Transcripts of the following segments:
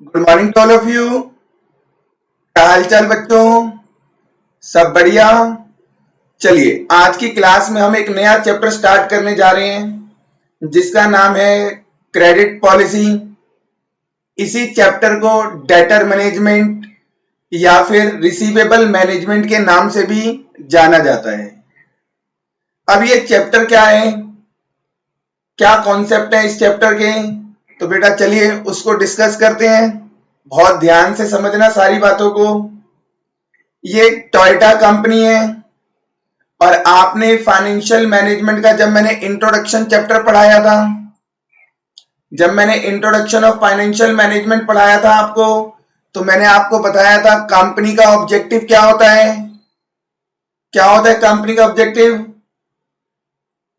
Good morning to all of you. क्या हाल चाल बच्चों? सब बढ़िया। चलिए आज की क्लास में हम एक नया चैप्टर स्टार्ट करने जा रहे हैं जिसका नाम है क्रेडिट पॉलिसी। इसी चैप्टर को डेटर मैनेजमेंट या फिर रिसीवेबल मैनेजमेंट के नाम से भी जाना जाता है। अब ये चैप्टर क्या है, क्या कॉन्सेप्ट है इस चैप्टर के, तो बेटा चलिए उसको डिस्कस करते हैं। बहुत ध्यान से समझना सारी बातों को। ये टोयोटा कंपनी है और आपने फाइनेंशियल मैनेजमेंट का जब मैंने इंट्रोडक्शन चैप्टर पढ़ाया था, जब मैंने इंट्रोडक्शन ऑफ फाइनेंशियल मैनेजमेंट पढ़ाया था आपको, तो मैंने आपको बताया था कंपनी का ऑब्जेक्टिव क्या होता है। क्या होता है कंपनी का objective?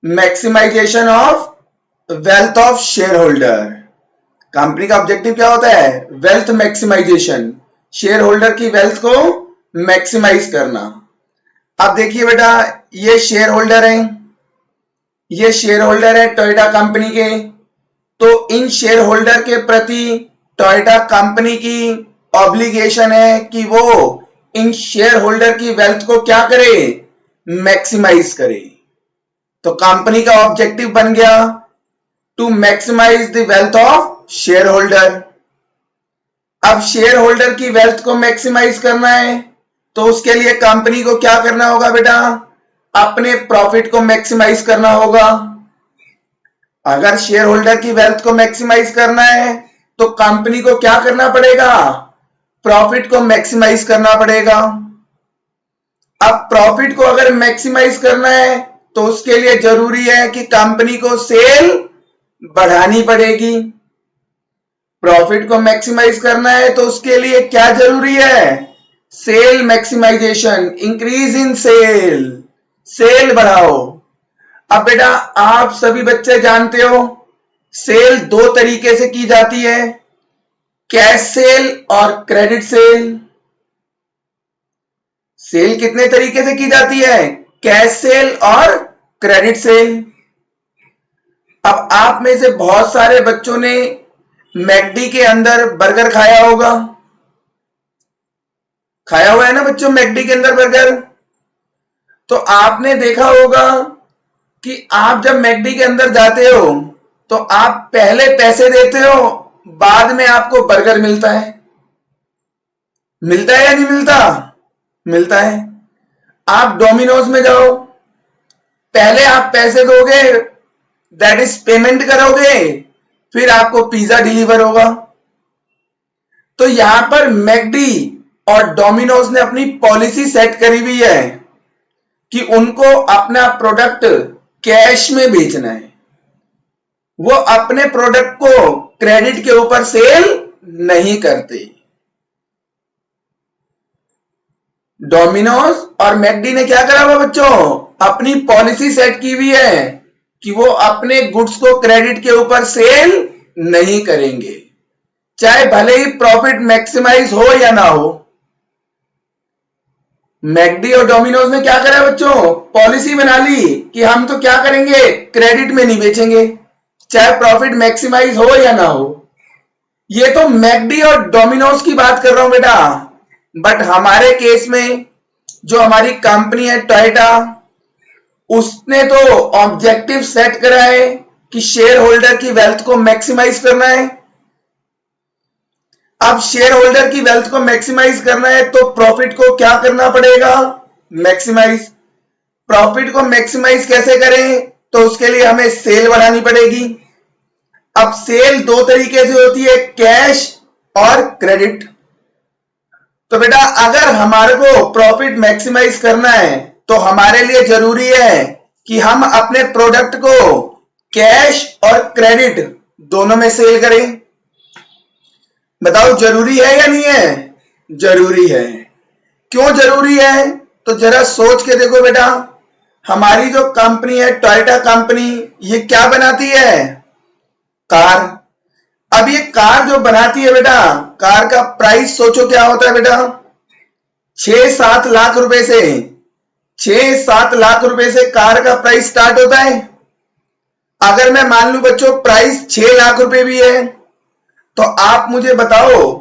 Maximisation of wealth of shareholder. Company का ऑब्जेक्टिव क्या होता है? वेल्थ मैक्सिमाइजेशन, शेयर होल्डर की वेल्थ को मैक्सिमाइज करना। अब देखिए बेटा, ये शेयर होल्डर है, ये शेयर होल्डर है टोयोटा कंपनी के। तो इन शेयर होल्डर के प्रति टोयोटा कंपनी की ऑब्लिगेशन है कि वो इन शेयर होल्डर की वेल्थ को क्या करे? मैक्सिमाइज करे। तो कंपनी का ऑब्जेक्टिव बन गया to maximise the wealth of shareholder. अब शेयर होल्डर की वेल्थ को मैक्सिमाइज करना है तो उसके लिए कंपनी को क्या करना होगा बेटा? अपने प्रॉफिट को मैक्सिमाइज करना होगा। अगर शेयर होल्डर की वेल्थ को मैक्सिमाइज करना है तो कंपनी को क्या करना पड़ेगा? प्रॉफिट को मैक्सिमाइज करना पड़ेगा। अब प्रॉफिट को अगर मैक्सिमाइज करना है तो उसके लिए जरूरी है कि कंपनी को सेल बढ़ानी पड़ेगी। प्रॉफिट को मैक्सिमाइज करना है तो उसके लिए क्या जरूरी है? Sale maximisation, increase in sale, sale बढ़ाओ। अब बेटा आप सभी बच्चे जानते हो सेल दो तरीके से की जाती है, कैश सेल और क्रेडिट सेल। सेल कितने तरीके से की जाती है? कैश सेल और क्रेडिट सेल। अब आप में से बहुत सारे बच्चों ने मैकडी के अंदर बर्गर खाया होगा, खाया हुआ है ना बच्चों मैकडी के अंदर बर्गर। तो आपने देखा होगा कि आप जब मैकडी के अंदर जाते हो तो आप पहले पैसे देते हो, बाद में आपको बर्गर मिलता है। मिलता है या नहीं मिलता? मिलता है। आप डोमिनोज में जाओ, पहले आप पैसे दोगे, दैट इज पेमेंट करोगे, फिर आपको पिज्जा डिलीवर होगा। तो यहां पर मैकडी और डोमिनोज ने अपनी पॉलिसी सेट करी हुई है कि उनको अपना प्रोडक्ट कैश में बेचना है। वो अपने प्रोडक्ट को क्रेडिट के ऊपर सेल नहीं करते। डोमिनोज और मैकडी ने क्या करा हुआ बच्चों? अपनी पॉलिसी सेट की हुई है कि वो अपने गुड्स को क्रेडिट के ऊपर सेल नहीं करेंगे, चाहे भले ही प्रॉफिट मैक्सिमाइज हो या ना हो। मैकडी और डोमिनोज ने क्या करा बच्चों? पॉलिसी बना ली कि हम तो क्या करेंगे? क्रेडिट में नहीं बेचेंगे, चाहे प्रॉफिट मैक्सिमाइज हो या ना हो। ये तो मैकडी और डोमिनोज की बात कर रहा हूं बेटा। बट हमारे केस में जो हमारी कंपनी है टोयोटा, उसने तो ऑब्जेक्टिव सेट करा है कि शेयर होल्डर की वेल्थ को मैक्सिमाइज करना है। अब शेयर होल्डर की वेल्थ को मैक्सिमाइज करना है तो प्रॉफिट को क्या करना पड़ेगा? मैक्सिमाइज। प्रॉफिट को मैक्सिमाइज कैसे करें? तो उसके लिए हमें सेल बढ़ानी पड़ेगी। अब सेल दो तरीके से होती है, कैश और क्रेडिट। तो बेटा अगर हमारे को प्रॉफिट मैक्सिमाइज करना है तो हमारे लिए जरूरी है कि हम अपने प्रोडक्ट को कैश और क्रेडिट दोनों में सेल करें। बताओ जरूरी है या नहीं है? जरूरी है। क्यों जरूरी है? तो जरा सोच के देखो बेटा, हमारी जो कंपनी है टोयोटा कंपनी, ये क्या बनाती है? कार। अब ये कार जो बनाती है बेटा, कार का प्राइस सोचो क्या होता है बेटा? 6-7 लाख रुपए से, 6-7 लाख रुपए से कार का प्राइस स्टार्ट होता है। अगर मैं मान लू बच्चों प्राइस 6 लाख रुपए भी है, तो आप मुझे बताओ,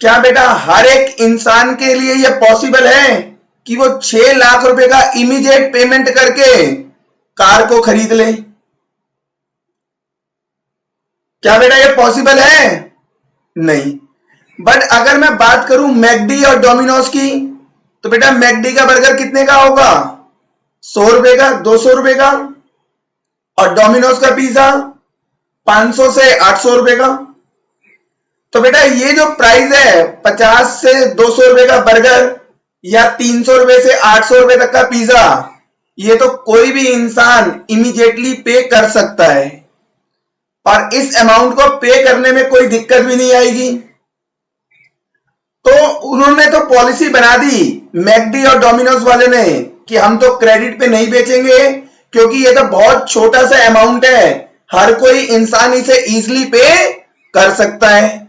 क्या बेटा हर एक इंसान के लिए यह पॉसिबल है कि वो 6 लाख रुपए का इमीडिएट पेमेंट करके कार को खरीद ले? क्या बेटा ये पॉसिबल है? नहीं। बट अगर मैं बात करूं मैकडी और डोमिनोज की, तो बेटा मैकडी का बर्गर कितने का होगा? 100 रुपए का, 200 रुपए का। और डोमिनोज का पिज्जा 500 से 800 रुपए का। तो बेटा ये जो प्राइस है 50 से 200 रुपए का बर्गर या 300 रुपए से 800 रुपए तक का पिज्जा, ये तो कोई भी इंसान इमीडिएटली पे कर सकता है और इस अमाउंट को पे करने में कोई दिक्कत भी नहीं आएगी। तो उन्होंने तो पॉलिसी बना दी मैकडी और डोमिनोज वाले ने कि हम तो क्रेडिट पे नहीं बेचेंगे, क्योंकि ये तो बहुत छोटा सा अमाउंट है, हर कोई इंसान इसे इजीली पे कर सकता है।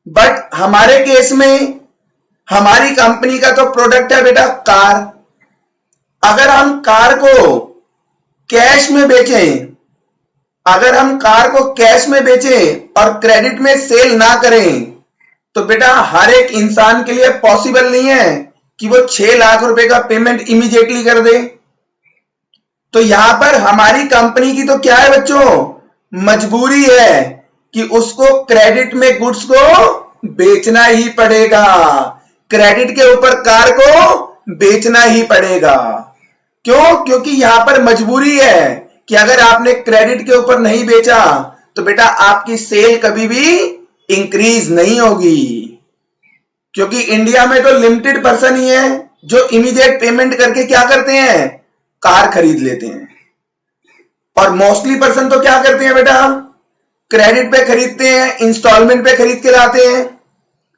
बट हमारे केस में हमारी कंपनी का तो प्रोडक्ट है बेटा कार। अगर हम कार को कैश में बेचें, अगर हम कार को कैश में बेचें और क्रेडिट में सेल ना करें, तो बेटा हर एक इंसान के लिए पॉसिबल नहीं है कि वो 6 लाख रुपए का पेमेंट इमीडिएटली कर दे। तो यहां पर हमारी कंपनी की तो क्या है बच्चों, मजबूरी है कि उसको क्रेडिट में गुड्स को बेचना ही पड़ेगा, क्रेडिट के ऊपर कार को बेचना ही पड़ेगा। क्यों? क्योंकि यहां पर मजबूरी है कि अगर आपने क्रेडिट के ऊपर नहीं बेचा तो बेटा आपकी सेल कभी भी इंक्रीज नहीं होगी, क्योंकि इंडिया में तो लिमिटेड पर्सन ही है जो इमीडिएट पेमेंट करके क्या करते हैं, कार खरीद लेते हैं। और मोस्टली पर्सन तो क्या करते हैं बेटा, क्रेडिट पे खरीदते हैं, इंस्टॉलमेंट पे खरीद के लाते हैं।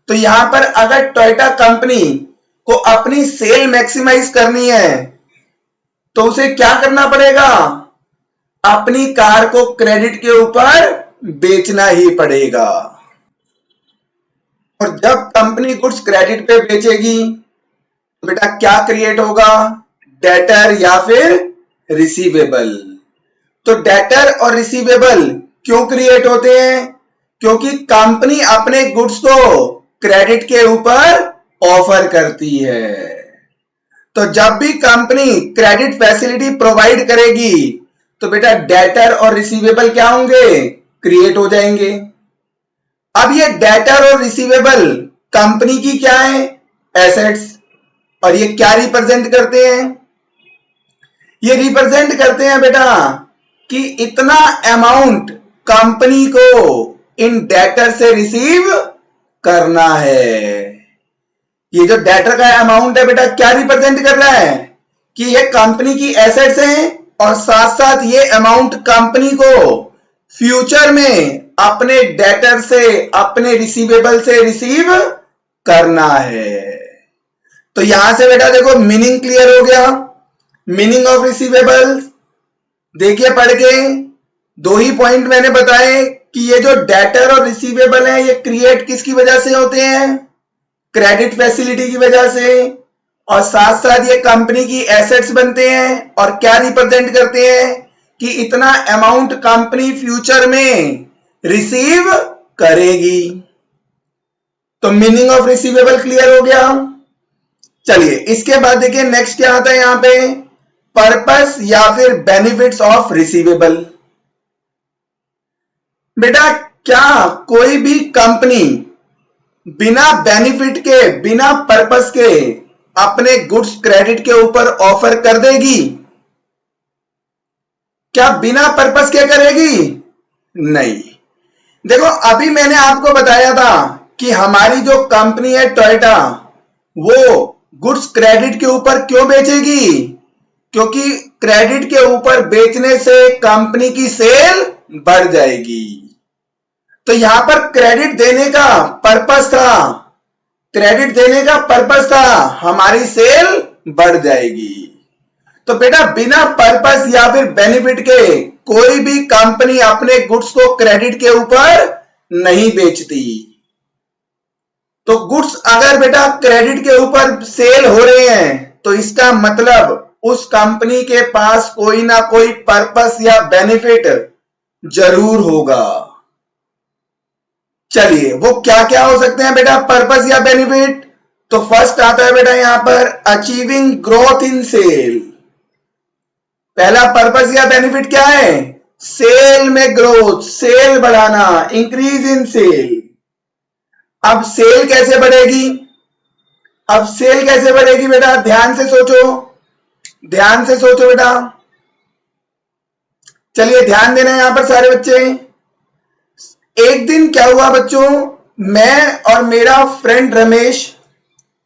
तो यहां पर अगर टोयोटा कंपनी को अपनी सेल मैक्सिमाइज करनी है तो उसे क्या करना पड़ेगा, अपनी कार को क्रेडिट के ऊपर बेचना ही पड़ेगा। और जब कंपनी गुड्स क्रेडिट पे बेचेगी तो बेटा क्या क्रिएट होगा, डेटर या फिर रिसीवेबल। तो डेटर और रिसीवेबल क्यों क्रिएट होते हैं? क्योंकि कंपनी अपने गुड्स को क्रेडिट के ऊपर ऑफर करती है। तो जब भी कंपनी क्रेडिट फैसिलिटी प्रोवाइड करेगी तो बेटा डेटर और रिसीवेबल क्या होंगे, क्रिएट हो जाएंगे। अब ये डेटर और रिसीवेबल कंपनी की क्या है, एसेट्स। और ये क्या रिप्रेजेंट करते हैं, ये रिप्रेजेंट करते हैं बेटा कि इतना अमाउंट कंपनी को इन डेटर से रिसीव करना है। ये जो डेटर का अमाउंट है बेटा क्या रिप्रेजेंट कर रहा है कि ये कंपनी की एसेट्स हैं और साथ साथ ये अमाउंट कंपनी को फ्यूचर में अपने डेटर से, अपने रिसीवेबल से रिसीव करना है। तो यहां से बेटा देखो मीनिंग क्लियर हो गया। मीनिंग ऑफ रिसीवेबल्स देखिए पढ़ के, 2 ही पॉइंट मैंने बताए कि ये जो डेटर और रिसीवेबल है ये क्रिएट किसकी वजह से होते हैं, क्रेडिट फैसिलिटी की वजह से। और साथ साथ ये कंपनी की एसेट्स बनते हैं और क्या रिप्रेजेंट करते हैं कि इतना अमाउंट कंपनी फ्यूचर में रिसीव करेगी। तो मीनिंग ऑफ रिसीवेबल क्लियर हो गया। चलिए इसके बाद देखिए नेक्स्ट क्या आता है यहां पे, पर्पस या फिर बेनिफिट्स ऑफ रिसीवेबल। बेटा क्या कोई भी कंपनी बिना बेनिफिट के, बिना पर्पस के अपने गुड्स क्रेडिट के ऊपर ऑफर कर देगी? क्या बिना पर्पस के करेगी? नहीं। देखो अभी मैंने आपको बताया था कि हमारी जो कंपनी है टोयोटा, वो गुड्स क्रेडिट के ऊपर क्यों बेचेगी, क्योंकि क्रेडिट के ऊपर बेचने से कंपनी की सेल बढ़ जाएगी। तो यहां पर क्रेडिट देने का पर्पस था, क्रेडिट देने का पर्पस था हमारी सेल बढ़ जाएगी। तो बेटा बिना पर्पस या फिर बेनिफिट के कोई भी कंपनी अपने गुड्स को क्रेडिट के ऊपर नहीं बेचती। तो गुड्स अगर बेटा क्रेडिट के ऊपर सेल हो रहे हैं तो इसका मतलब उस कंपनी के पास कोई ना कोई पर्पस या बेनिफिट जरूर होगा। चलिए वो क्या क्या हो सकते हैं बेटा पर्पस या बेनिफिट। तो फर्स्ट आता है बेटा यहां पर अचीविंग ग्रोथ इन सेल। पहला पर्पस या बेनिफिट क्या है, सेल में ग्रोथ, सेल बढ़ाना, इंक्रीज इन सेल। अब सेल कैसे बढ़ेगी, अब सेल कैसे बढ़ेगी बेटा, ध्यान से सोचो, ध्यान से सोचो बेटा। चलिए ध्यान देना यहां पर सारे बच्चे। एक दिन क्या हुआ बच्चों, मैं और मेरा फ्रेंड रमेश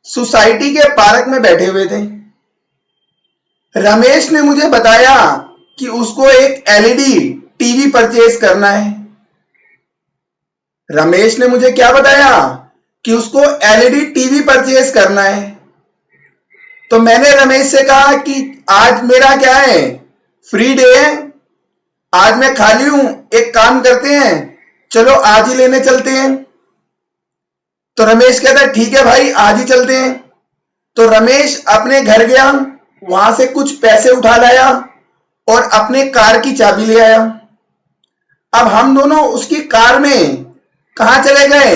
सोसाइटी के पार्क में बैठे हुए थे। रमेश ने मुझे बताया कि उसको एक एलईडी टीवी परचेज करना है। रमेश ने मुझे क्या बताया कि उसको एलईडी टीवी परचेज करना है। तो मैंने रमेश से कहा कि आज मेरा क्या है, फ्री डे है, आज मैं खाली हूं, एक काम करते हैं, चलो आज ही लेने चलते हैं। तो रमेश कहता है ठीक है भाई आज ही चलते हैं। तो रमेश अपने घर गया, वहां से कुछ पैसे उठा लाया और अपने कार की चाबी ले आया। अब हम दोनों उसकी कार में कहां चले गए,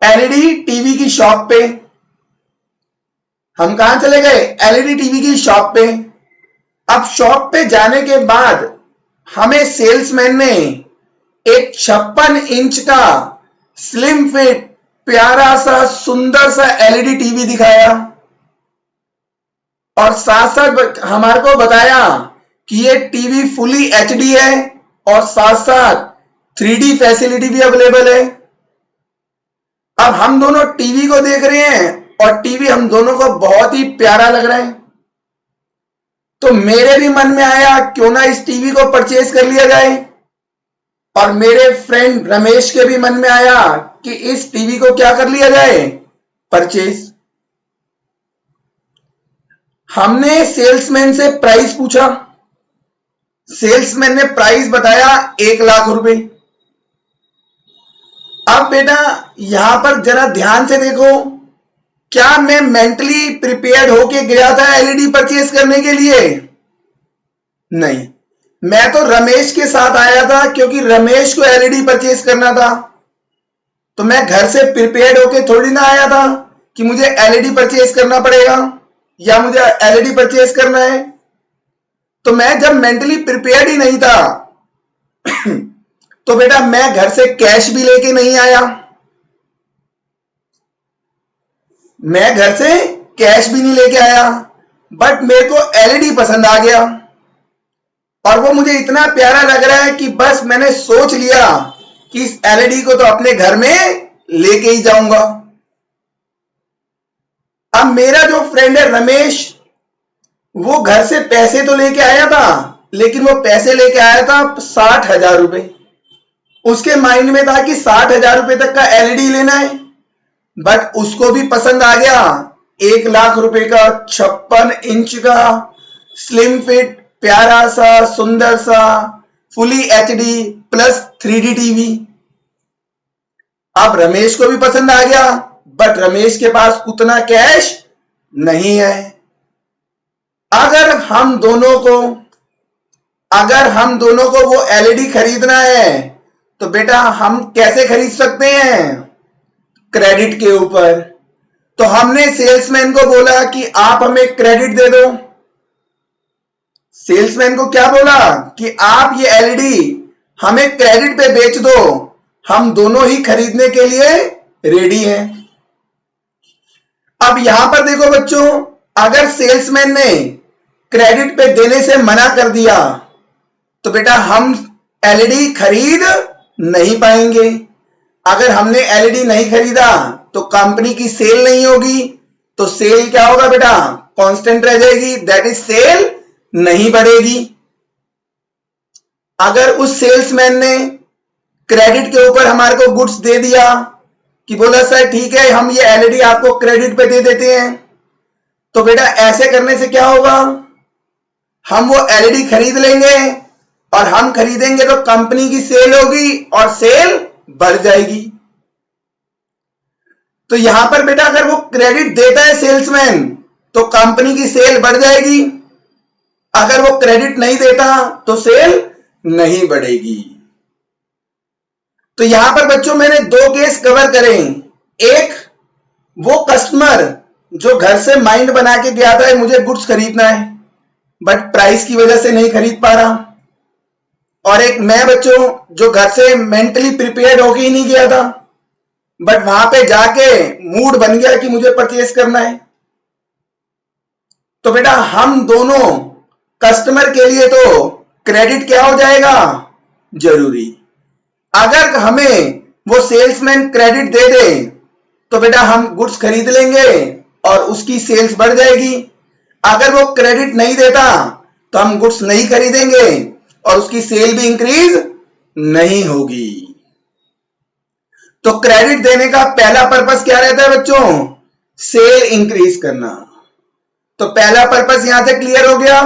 एलईडी टीवी की शॉप पे। हम कहां चले गए, एलईडी टीवी की शॉप पे। अब शॉप पे जाने के बाद हमें सेल्समैन ने एक 56 इंच का स्लिम फिट प्यारा सा सुंदर सा एलईडी टीवी दिखाया और साथ साथ हमारे को बताया कि ये टीवी फुली एचडी है और साथ साथ 3D फैसिलिटी भी अवेलेबल है। अब हम दोनों टीवी को देख रहे हैं और टीवी हम दोनों को बहुत ही प्यारा लग रहा है। तो मेरे भी मन में आया क्यों ना इस टीवी को परचेज कर लिया जाए, और मेरे फ्रेंड रमेश के भी मन में आया कि इस टीवी को क्या कर लिया जाए, परचेज। हमने सेल्समैन से प्राइस पूछा, सेल्समैन ने प्राइस बताया 1 लाख रुपए। अब बेटा यहां पर जरा ध्यान से देखो, क्या मैं मेंटली प्रिपेयर्ड होके गया था एलईडी परचेज करने के लिए, नहीं, मैं तो रमेश के साथ आया था क्योंकि रमेश को एलईडी परचेज करना था। तो मैं घर से प्रिपेयर्ड होके थोड़ी ना आया था कि मुझे एलईडी परचेज करना पड़ेगा या मुझे एलईडी परचेज करना है। तो मैं जब मेंटली प्रिपेयर्ड ही नहीं था तो बेटा मैं घर से कैश भी लेके नहीं आया, मैं घर से कैश भी नहीं लेके आया, बट मेरे को एलईडी पसंद आ गया और वो मुझे इतना प्यारा लग रहा है कि बस मैंने सोच लिया कि इस एलईडी को तो अपने घर में लेके ही जाऊंगा। अब मेरा जो फ्रेंड है रमेश, वो घर से पैसे तो लेके आया था, लेकिन वो पैसे लेके आया था 60,000 रुपए। उसके माइंड में था कि 60,000 रुपए तक का एलईडी लेना है, बट उसको भी पसंद आ गया 1 लाख रुपए का 56 इंच का स्लिम फिट प्यारा सा सुंदर सा fully HD plus 3D TV. अब रमेश को भी पसंद आ गया, बट रमेश के पास उतना कैश नहीं है। अगर हम दोनों को वो एलईडी खरीदना है तो बेटा हम कैसे खरीद सकते हैं, क्रेडिट के ऊपर। तो हमने सेल्समैन को बोला कि आप हमें क्रेडिट दे दो। सेल्समैन को क्या बोला कि आप ये एलईडी हमें क्रेडिट पे बेच दो, हम दोनों ही खरीदने के लिए रेडी हैं। अब यहां पर देखो बच्चों, अगर सेल्समैन ने क्रेडिट पे देने से मना कर दिया तो बेटा हम एलईडी खरीद नहीं पाएंगे। अगर हमने एलईडी नहीं खरीदा तो कंपनी की सेल नहीं होगी, तो सेल क्या होगा बेटा, कांस्टेंट रह जाएगी, दैट इज सेल नहीं बढ़ेगी। अगर उस सेल्समैन ने क्रेडिट के ऊपर हमारे को गुड्स दे दिया कि बोला सर ठीक है हम ये एलईडी आपको क्रेडिट पे दे देते हैं, तो बेटा ऐसे करने से क्या होगा, हम वो एलईडी खरीद लेंगे और हम खरीदेंगे तो कंपनी की सेल होगी और सेल बढ़ जाएगी। तो यहां पर बेटा अगर वो क्रेडिट देता है सेल्समैन तो कंपनी की सेल बढ़ जाएगी, अगर वो क्रेडिट नहीं देता तो सेल नहीं बढ़ेगी। तो यहां पर बच्चों मैंने दो केस कवर करे। एक वो कस्टमर जो घर से माइंड बना के गया था मुझे गुड्स खरीदना है, बट प्राइस की वजह से नहीं खरीद पा रहा। और एक मैं बच्चों जो घर से मेंटली प्रिपेयर्ड होके ही नहीं गया था, बट वहां पे जाके मूड बन गया कि मुझे परचेस करना है। तो बेटा हम दोनों कस्टमर के लिए तो क्रेडिट क्या हो जाएगा, जरूरी। अगर हमें वो सेल्समैन क्रेडिट दे दे तो बेटा हम गुड्स खरीद लेंगे और उसकी सेल्स बढ़ जाएगी। अगर वो क्रेडिट नहीं देता तो हम गुड्स नहीं खरीदेंगे और उसकी सेल भी इंक्रीज नहीं होगी। तो क्रेडिट देने का पहला पर्पस क्या रहता है बच्चों, सेल इंक्रीज करना। तो पहला पर्पस यहां से क्लियर हो गया।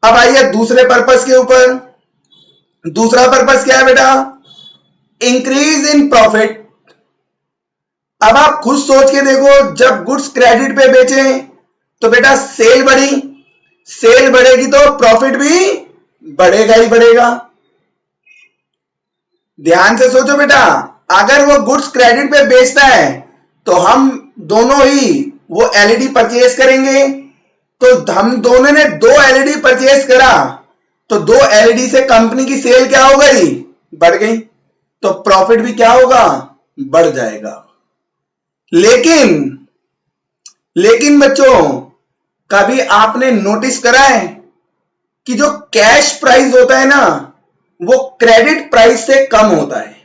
अब आइए दूसरे पर्पस के ऊपर। दूसरा पर्पस क्या है बेटा, इंक्रीज इन प्रॉफिट। अब आप खुद सोच के देखो, जब गुड्स क्रेडिट पे बेचे तो बेटा सेल बढ़ी, सेल बढ़ेगी तो प्रॉफिट भी बढ़ेगा ही बढ़ेगा। ध्यान से सोचो बेटा, अगर वो गुड्स क्रेडिट पे बेचता है तो हम दोनों ही वो एलईडी परचेज करेंगे। तो हम दोनों ने दो एलईडी परचेज करा तो दो एलईडी से कंपनी की सेल क्या हो गई, बढ़ गई। तो प्रॉफिट भी क्या होगा, बढ़ जाएगा। लेकिन बच्चों कभी आपने नोटिस करा है कि जो कैश प्राइस होता है ना वो क्रेडिट प्राइस से कम होता है?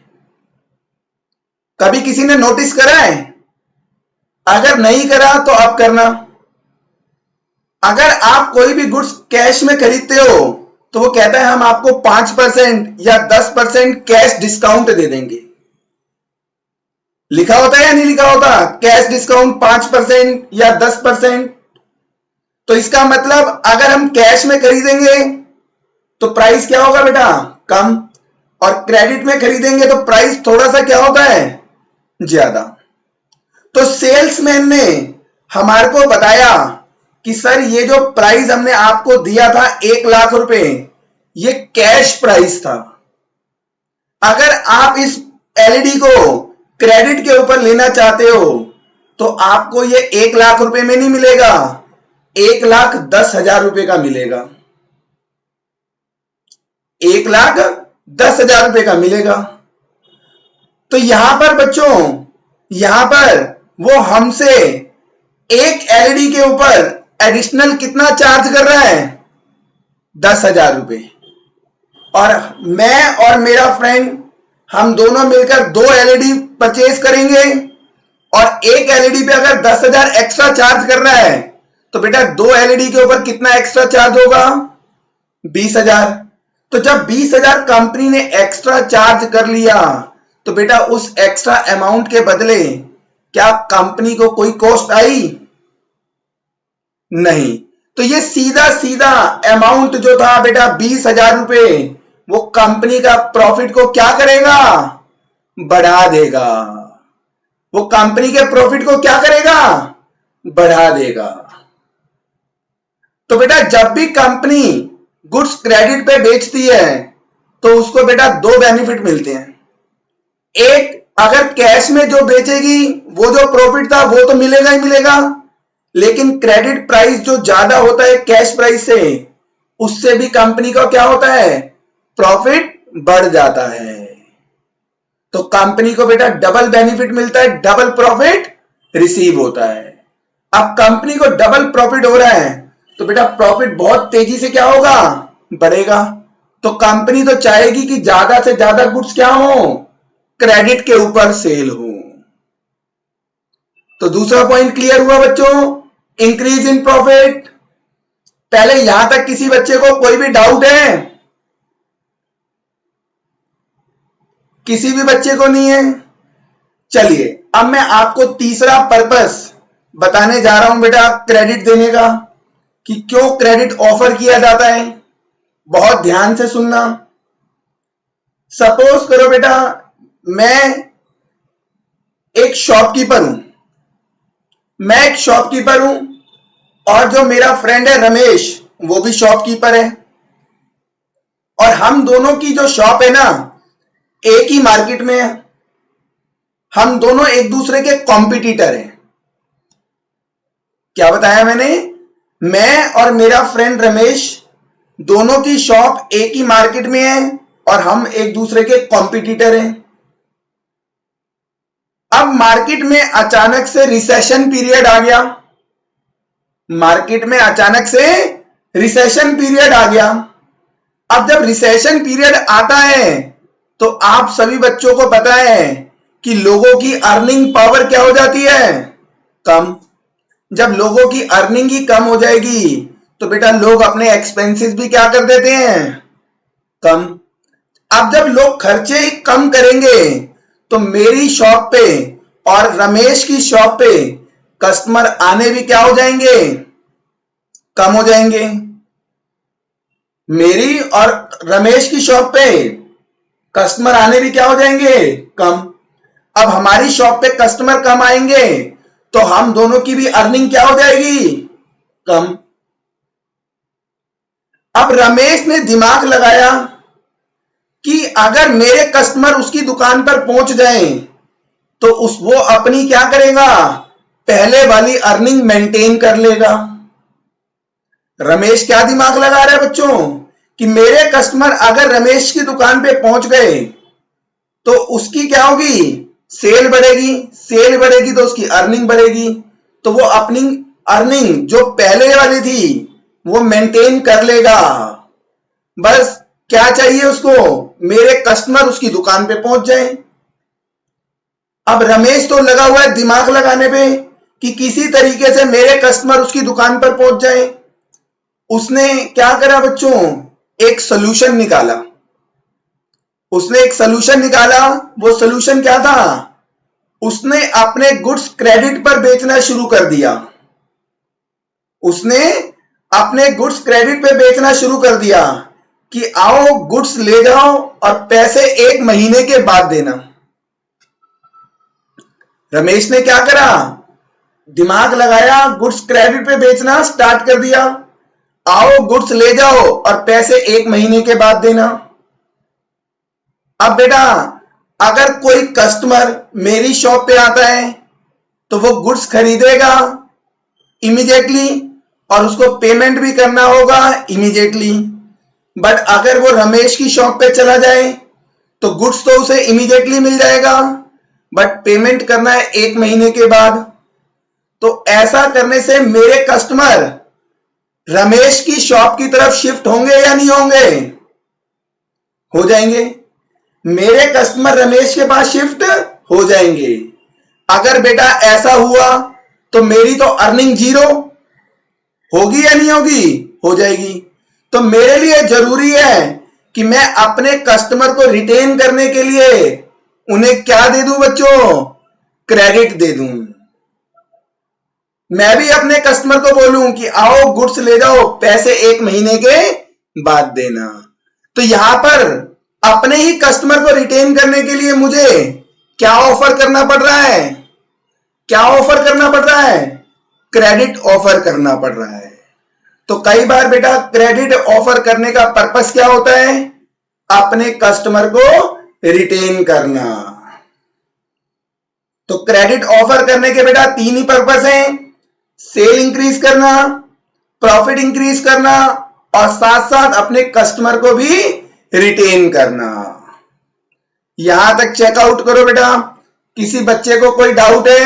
कभी किसी ने नोटिस करा है? अगर नहीं करा तो अब करना। अगर आप कोई भी गुड्स कैश में खरीदते हो तो वो कहता है हम आपको 5% या 10% कैश डिस्काउंट दे देंगे। लिखा होता है या नहीं लिखा होता, कैश डिस्काउंट 5% या 10%। तो इसका मतलब अगर हम कैश में खरीदेंगे तो प्राइस क्या होगा बेटा, कम, और क्रेडिट में खरीदेंगे तो प्राइस थोड़ा सा क्या होता है, ज्यादा। तो सेल्समैन ने हमारे को बताया कि सर ये जो प्राइस हमने आपको दिया था 1 लाख रुपए, ये कैश प्राइस था। अगर आप इस एलईडी को क्रेडिट के ऊपर लेना चाहते हो तो आपको ये 1 लाख रुपए में नहीं मिलेगा, 1,10,000 रुपए का मिलेगा। 1,10,000 रुपए का मिलेगा। तो यहां पर बच्चों, यहां पर वो हमसे एक एलईडी के ऊपर एडिशनल कितना चार्ज कर रहा है, 10,000 रुपए। और मैं और मेरा फ्रेंड हम दोनों मिलकर दो एलईडी परचेज करेंगे और एक एलईडी पे अगर 10,000 एक्स्ट्रा चार्ज कर रहा है तो बेटा दो एलईडी के ऊपर कितना एक्स्ट्रा चार्ज होगा, 20,000। तो जब 20,000 कंपनी ने एक्स्ट्रा चार्ज कर लिया तो बेटा उस एक्स्ट्रा अमाउंट के बदले क्या कंपनी को कोई कॉस्ट आई, नहीं। तो ये सीधा सीधा अमाउंट जो था बेटा 20,000 रुपए, वो कंपनी का प्रॉफिट को क्या करेगा, बढ़ा देगा। वो कंपनी के प्रॉफिट को क्या करेगा, बढ़ा देगा। तो बेटा जब भी कंपनी गुड्स क्रेडिट पे बेचती है तो उसको बेटा दो बेनिफिट मिलते हैं। एक, अगर कैश में जो बेचेगी वो जो प्रॉफिट था वो तो मिलेगा ही मिलेगा, लेकिन क्रेडिट प्राइस जो ज्यादा होता है कैश प्राइस से, उससे भी कंपनी का क्या होता है, प्रॉफिट बढ़ जाता है। तो कंपनी को बेटा डबल बेनिफिट मिलता है, डबल प्रॉफिट रिसीव होता है। अब कंपनी को डबल प्रॉफिट हो रहा है तो बेटा प्रॉफिट बहुत तेजी से क्या होगा, बढ़ेगा। तो कंपनी तो चाहेगी कि ज्यादा से ज्यादा गुड्स क्या हो, क्रेडिट के ऊपर सेल हो। तो दूसरा पॉइंट क्लियर हुआ बच्चों, इंक्रीज इन प्रॉफिट। पहले यहां तक किसी बच्चे को कोई भी डाउट है, किसी भी बच्चे को नहीं है? चलिए अब मैं आपको तीसरा पर्पस बताने जा रहा हूं बेटा क्रेडिट देने का, कि क्यों क्रेडिट ऑफर किया जाता है। बहुत ध्यान से सुनना। सपोज करो बेटा मैं एक शॉपकीपर हूं, मैं एक शॉपकीपर हूं और जो मेरा फ्रेंड है रमेश वो भी शॉपकीपर है, और हम दोनों की जो शॉप है ना एक ही मार्केट में है, हम दोनों एक दूसरे के कॉम्पिटिटर हैं। क्या बताया मैंने? मैं और मेरा फ्रेंड रमेश दोनों की शॉप एक ही मार्केट में है और हम एक दूसरे के कॉम्पिटिटर हैं। अब मार्केट में अचानक से रिसेशन पीरियड आ गया। मार्केट में अचानक से रिसेशन पीरियड आ गया। अब जब रिसेशन पीरियड आता है तो आप सभी बच्चों को पता है कि लोगों की अर्निंग पावर क्या हो जाती है? कम। जब लोगों की अर्निंग ही कम हो जाएगी तो बेटा लोग अपने एक्सपेंसेस भी क्या कर देते हैं? कम। अब जब लोग खर्चे ही कम करेंगे तो मेरी शॉप पे और रमेश की शॉप पे कस्टमर आने भी क्या हो जाएंगे? कम हो जाएंगे। मेरी और रमेश की शॉप पे कस्टमर आने भी क्या हो जाएंगे? कम। अब हमारी शॉप पे कस्टमर कम आएंगे तो हम दोनों की भी अर्निंग क्या हो जाएगी? कम। अब रमेश ने दिमाग लगाया कि अगर मेरे कस्टमर उसकी दुकान पर पहुंच गए तो वो अपनी क्या करेगा? पहले वाली अर्निंग मेंटेन कर लेगा। रमेश क्या दिमाग लगा रहा है बच्चों कि मेरे कस्टमर अगर रमेश की दुकान पे पहुंच गए तो उसकी क्या होगी? सेल बढ़ेगी। सेल बढ़ेगी तो उसकी अर्निंग बढ़ेगी, तो वो अपनी अर्निंग जो पहले वाली थी वो मेंटेन कर लेगा। बस क्या चाहिए उसको? मेरे कस्टमर उसकी दुकान पे पहुंच जाए। अब रमेश तो लगा हुआ है दिमाग लगाने पे कि किसी तरीके से मेरे कस्टमर उसकी दुकान पर पहुंच जाए। उसने क्या करा बच्चों? एक सोल्यूशन निकाला। उसने एक सोल्यूशन निकाला। वो सोल्यूशन क्या था? उसने अपने गुड्स क्रेडिट पर बेचना शुरू कर दिया। उसने अपने गुड्स क्रेडिट पे बेचना शुरू कर दिया कि आओ गुड्स ले जाओ और पैसे 1 महीने के बाद देना। रमेश ने क्या करा? दिमाग लगाया, गुड्स क्रेडिट पे बेचना स्टार्ट कर दिया। आओ गुड्स ले जाओ और पैसे 1 महीने के बाद देना। अब बेटा अगर कोई कस्टमर मेरी शॉप पे आता है तो वो गुड्स खरीदेगा इमीडिएटली और उसको पेमेंट भी करना होगा इमीडिएटली। बट अगर वो रमेश की शॉप पे चला जाए तो गुड्स तो उसे इमीडिएटली मिल जाएगा बट पेमेंट करना है 1 महीने के बाद। तो ऐसा करने से मेरे कस्टमर रमेश की शॉप की तरफ शिफ्ट होंगे या नहीं होंगे? हो जाएंगे। मेरे कस्टमर रमेश के पास शिफ्ट हो जाएंगे। अगर बेटा ऐसा हुआ तो मेरी तो अर्निंग 0 होगी या नहीं होगी? हो जाएगी। तो मेरे लिए जरूरी है कि मैं अपने कस्टमर को रिटेन करने के लिए उन्हें क्या दे दूं बच्चों? क्रेडिट दे दूं। मैं भी अपने कस्टमर को बोलूं कि आओ गुड्स ले जाओ, पैसे 1 महीने के बाद देना। तो यहां पर अपने ही कस्टमर को रिटेन करने के लिए मुझे क्या ऑफर करना पड़ रहा है? क्या ऑफर करना पड़ रहा है? क्रेडिट ऑफर करना पड़ रहा है। तो कई बार बेटा क्रेडिट ऑफर करने का पर्पस क्या होता है? अपने कस्टमर को रिटेन करना। तो क्रेडिट ऑफर करने के बेटा 3 ही पर्पस हैं। सेल इंक्रीज करना, प्रॉफिट इंक्रीज करना और साथ साथ अपने कस्टमर को भी रिटेन करना। यहां तक चेकआउट करो बेटा। किसी बच्चे को कोई डाउट है?